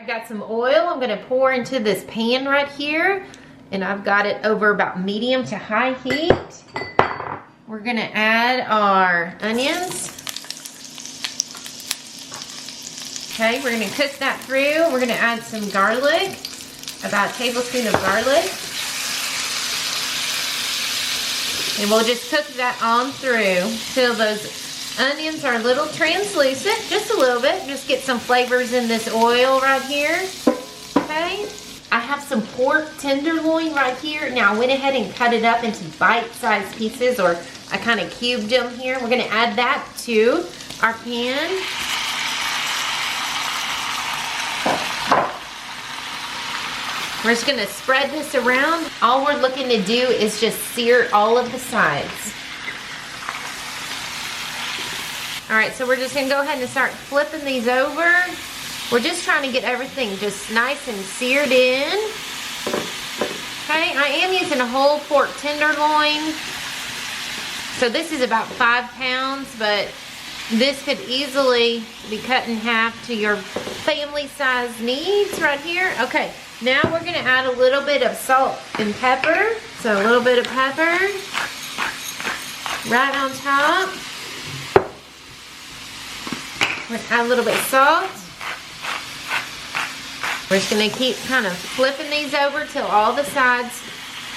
I've got some oil I'm gonna pour into this pan right here, and I've got it over about medium to high heat. We're gonna add our onions. Okay, we're gonna cook that through. We're gonna add some garlic, about a tablespoon of garlic. And we'll just cook that on through till those onions are a little translucent, just a little bit. Just get some flavors in this oil right here, okay? I have some pork tenderloin right here. Now I went ahead and cut it up into bite-sized pieces, or I kind of cubed them here. We're gonna add that to our pan. We're just gonna spread this around. All we're looking to do is just sear all of the sides. All right, so we're just gonna go ahead and start flipping these over. We're just trying to get everything just nice and seared in. Okay, I am using a whole pork tenderloin. So this is about 5 pounds, but this could easily be cut in half to your family size needs right here. Okay, now we're gonna add a little bit of salt and pepper. So a little bit of pepper right on top. We're gonna add a little bit of salt. We're just gonna keep kind of flipping these over till all the sides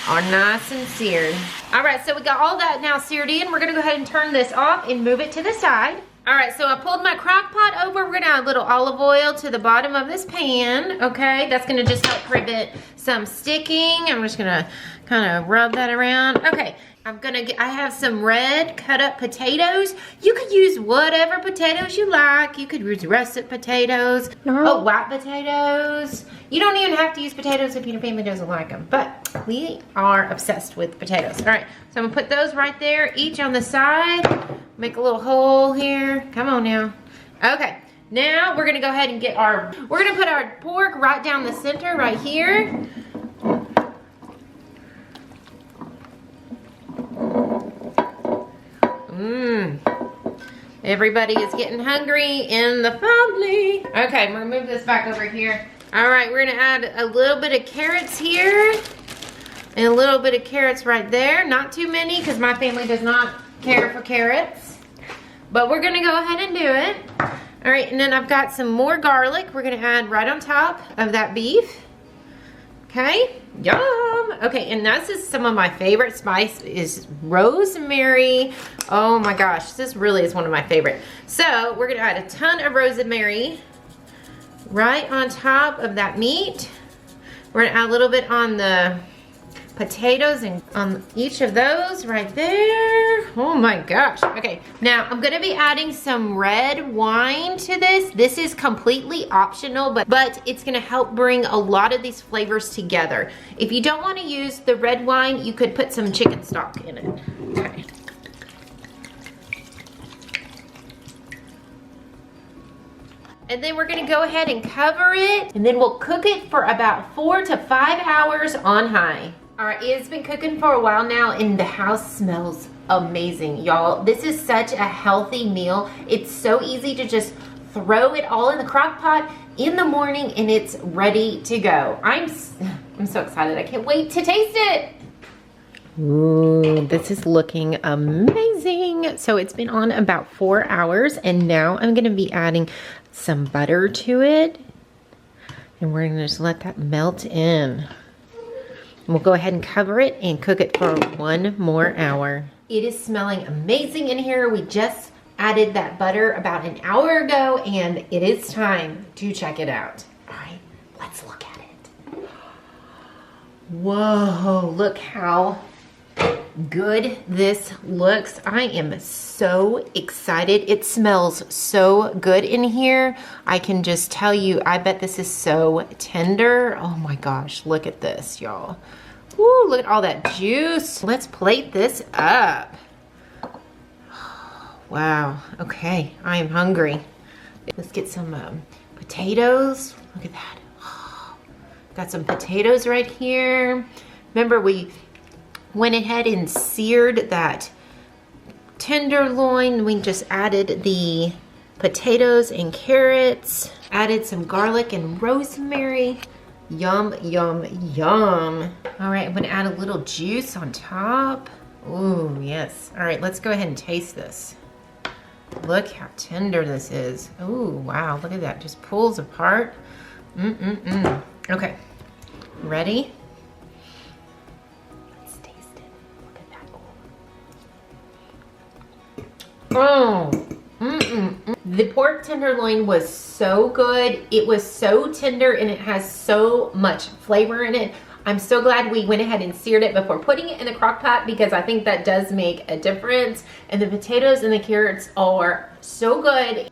are nice and seared. All right, so we got all that now seared in. We're gonna go ahead and turn this off and move it to the side. All right, so I pulled my crock pot over. We're gonna add a little olive oil to the bottom of this pan, okay? That's gonna just help prevent some sticking. I'm just gonna kind of rub that around. Okay, I have some red cut up potatoes. You could use whatever potatoes you like. You could use russet potatoes, white potatoes. You don't even have to use potatoes if your family doesn't like them, but we are obsessed with potatoes. All right, so I'm gonna put those right there, each on the side. Make a little hole here. Come on now. Okay, now we're gonna go ahead and we're gonna put our pork right down the center right here. Everybody is getting hungry in the family. Okay, I'm gonna move this back over here. All right, we're gonna add a little bit of carrots here and a little bit of carrots right there. Not too many because my family does not care for carrots, but we're gonna go ahead and do it. All right, and then I've got some more garlic we're gonna add right on top of that beef. Okay, yum. Okay, and this is some of my favorite spice is rosemary. Oh my gosh, this really is one of my favorite. So we're gonna add a ton of rosemary right on top of that meat. We're gonna add a little bit on the potatoes and on each of those right there. Oh my gosh. Okay, now I'm gonna be adding some red wine to this. This is completely optional, but it's gonna help bring a lot of these flavors together. If you don't wanna use the red wine, you could put some chicken stock in it. Okay. And then we're gonna go ahead and cover it, and then we'll cook it for about 4 to 5 hours on high. All right, it's been cooking for a while now, and the house smells amazing, y'all. This is such a healthy meal. It's so easy to just throw it all in the crock pot in the morning, and it's ready to go. I'm so excited. I can't wait to taste it. Ooh, this is looking amazing. So it's been on about 4 hours, and now I'm gonna be adding some butter to it, and we're gonna just let that melt in. We'll go ahead and cover it and cook it for 1 more hour. It is smelling amazing in here. We just added that butter about an hour ago, and it is time to check it out. All right, let's look at it. Whoa, look how good this looks. I am so excited. It smells so good in here. I can just tell you, I bet this is so tender. Oh my gosh, look at this, y'all. Woo, look at all that juice. Let's plate this up. Wow, okay, I am hungry. Let's get some potatoes. Look at that. Got some potatoes right here. Remember, we went ahead and seared that tenderloin. We just added the potatoes and carrots. Added some garlic and rosemary. Yum, yum, yum. All right, I'm gonna add a little juice on top. Ooh, yes. All right, let's go ahead and taste this. Look how tender this is. Ooh, wow, look at that. Just pulls apart. Okay, ready? Let's taste it. Look at that. Oh. The pork tenderloin was so good. It was so tender and it has so much flavor in it. I'm so glad we went ahead and seared it before putting it in the crock pot because I think that does make a difference. And the potatoes and the carrots are so good.